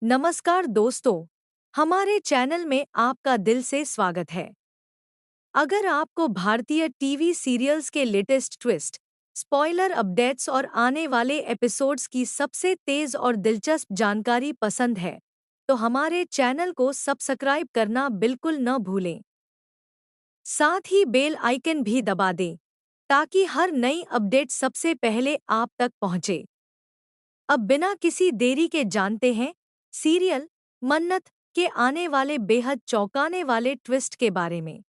नमस्कार दोस्तों, हमारे चैनल में आपका दिल से स्वागत है। अगर आपको भारतीय टीवी सीरियल्स के लेटेस्ट ट्विस्ट, स्पॉइलर अपडेट्स और आने वाले एपिसोड्स की सबसे तेज़ और दिलचस्प जानकारी पसंद है, तो हमारे चैनल को सब्सक्राइब करना बिल्कुल न भूलें। साथ ही बेल आइकन भी दबा दें, ताकि हर नई अपडेट सबसे पहले आप तक पहुंचे। अब बिना किसी देरी के जानते हैं सीरियल मन्नत के आने वाले बेहद चौंकाने वाले ट्विस्ट के बारे में।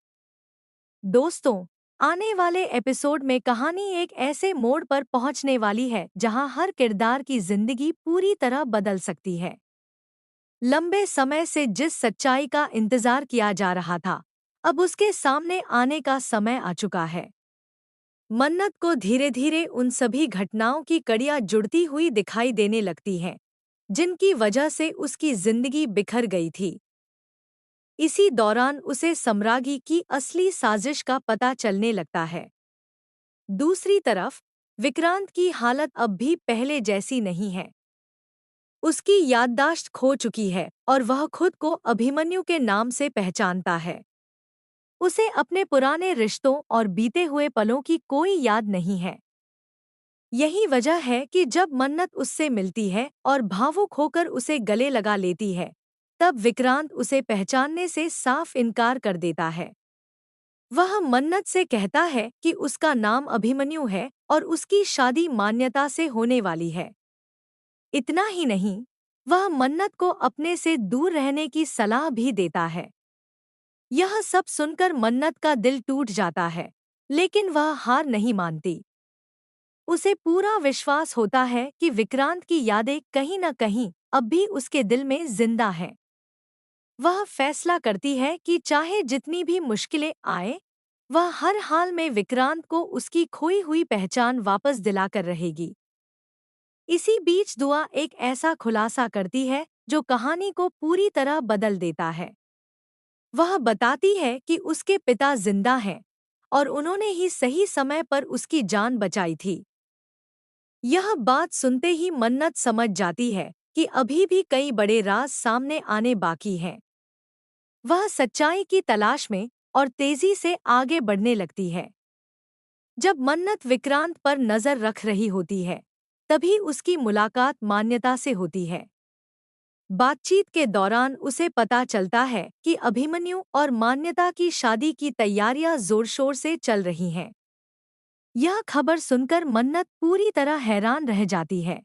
दोस्तों, आने वाले एपिसोड में कहानी एक ऐसे मोड़ पर पहुंचने वाली है जहां हर किरदार की जिंदगी पूरी तरह बदल सकती है। लंबे समय से जिस सच्चाई का इंतजार किया जा रहा था, अब उसके सामने आने का समय आ चुका है। मन्नत को धीरे धीरे उन सभी घटनाओं की कड़ियां जुड़ती हुई दिखाई देने लगती हैं जिनकी वजह से उसकी जिंदगी बिखर गई थी। इसी दौरान उसे सम्रागी की असली साजिश का पता चलने लगता है। दूसरी तरफ विक्रांत की हालत अब भी पहले जैसी नहीं है। उसकी याददाश्त खो चुकी है और वह खुद को अभिमन्यु के नाम से पहचानता है। उसे अपने पुराने रिश्तों और बीते हुए पलों की कोई याद नहीं है। यही वजह है कि जब मन्नत उससे मिलती है और भावुक होकर उसे गले लगा लेती है, तब विक्रांत उसे पहचानने से साफ इनकार कर देता है। वह मन्नत से कहता है कि उसका नाम अभिमन्यु है और उसकी शादी मान्यता से होने वाली है। इतना ही नहीं, वह मन्नत को अपने से दूर रहने की सलाह भी देता है। यह सब सुनकर मन्नत का दिल टूट जाता है, लेकिन वह हार नहीं मानती। उसे पूरा विश्वास होता है कि विक्रांत की यादें कहीं न कहीं अब भी उसके दिल में जिंदा हैं। वह फैसला करती है कि चाहे जितनी भी मुश्किलें आए, वह हर हाल में विक्रांत को उसकी खोई हुई पहचान वापस दिलाकर रहेगी। इसी बीच दुआ एक ऐसा खुलासा करती है जो कहानी को पूरी तरह बदल देता है। वह बताती है कि उसके पिता जिंदा हैं और उन्होंने ही सही समय पर उसकी जान बचाई थी। यह बात सुनते ही मन्नत समझ जाती है कि अभी भी कई बड़े राज सामने आने बाकी हैं। वह सच्चाई की तलाश में और तेजी से आगे बढ़ने लगती है। जब मन्नत विक्रांत पर नजर रख रही होती है, तभी उसकी मुलाकात मान्यता से होती है। बातचीत के दौरान उसे पता चलता है कि अभिमन्यु और मान्यता की शादी की तैयारियां जोर-शोर से चल रही हैं। यह खबर सुनकर मन्नत पूरी तरह हैरान रह जाती है।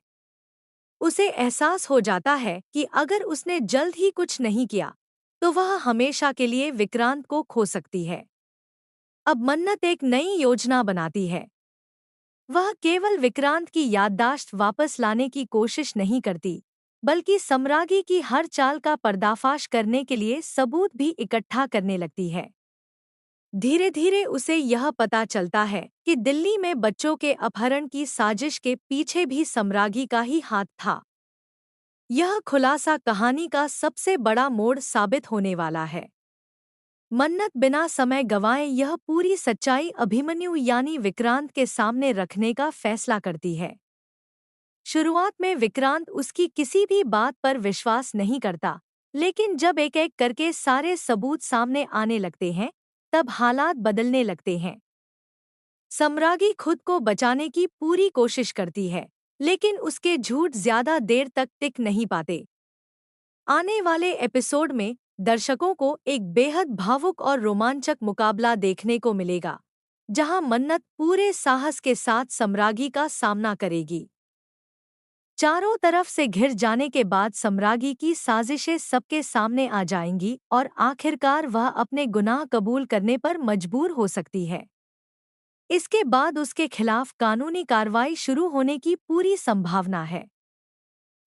उसे एहसास हो जाता है कि अगर उसने जल्द ही कुछ नहीं किया, तो वह हमेशा के लिए विक्रांत को खो सकती है। अब मन्नत एक नई योजना बनाती है। वह केवल विक्रांत की याददाश्त वापस लाने की कोशिश नहीं करती, बल्कि सम्रागी की हर चाल का पर्दाफाश करने के लिए सबूत भी इकट्ठा करने लगती है। धीरे धीरे उसे यह पता चलता है कि दिल्ली में बच्चों के अपहरण की साजिश के पीछे भी सम्रागी का ही हाथ था। यह खुलासा कहानी का सबसे बड़ा मोड़ साबित होने वाला है। मन्नत बिना समय गंवाए यह पूरी सच्चाई अभिमन्यु यानी विक्रांत के सामने रखने का फैसला करती है। शुरुआत में विक्रांत उसकी किसी भी बात पर विश्वास नहीं करता, लेकिन जब एक-एक करके सारे सबूत सामने आने लगते हैं, तब हालात बदलने लगते हैं। सम्रागी खुद को बचाने की पूरी कोशिश करती है, लेकिन उसके झूठ ज्यादा देर तक टिक नहीं पाते। आने वाले एपिसोड में दर्शकों को एक बेहद भावुक और रोमांचक मुकाबला देखने को मिलेगा, जहां मन्नत पूरे साहस के साथ सम्रागी का सामना करेगी। चारों तरफ से घिर जाने के बाद सम्रागी की साजिशें सबके सामने आ जाएंगी और आखिरकार वह अपने गुनाह कबूल करने पर मजबूर हो सकती है। इसके बाद उसके खिलाफ कानूनी कार्रवाई शुरू होने की पूरी संभावना है।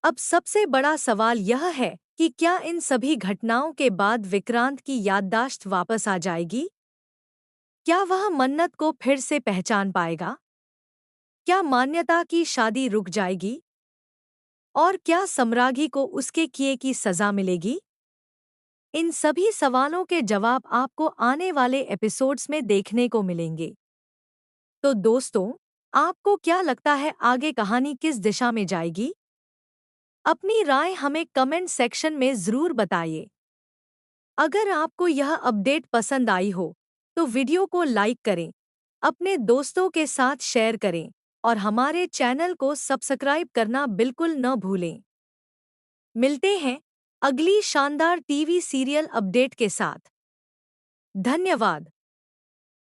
अब सबसे बड़ा सवाल यह है कि क्या इन सभी घटनाओं के बाद विक्रांत की याददाश्त वापस आ जाएगी? क्या वह मन्नत को फिर से पहचान पाएगा? क्या मान्यता की शादी रुक जाएगी? और क्या सम्रागी को उसके किए की सजा मिलेगी? इन सभी सवालों के जवाब आपको आने वाले एपिसोड्स में देखने को मिलेंगे। तो दोस्तों, आपको क्या लगता है आगे कहानी किस दिशा में जाएगी? अपनी राय हमें कमेंट सेक्शन में ज़रूर बताइए। अगर आपको यह अपडेट पसंद आई हो तो वीडियो को लाइक करें, अपने दोस्तों के साथ शेयर करें और हमारे चैनल को सब्सक्राइब करना बिल्कुल न भूलें। मिलते हैं अगली शानदार टीवी सीरियल अपडेट के साथ। धन्यवाद।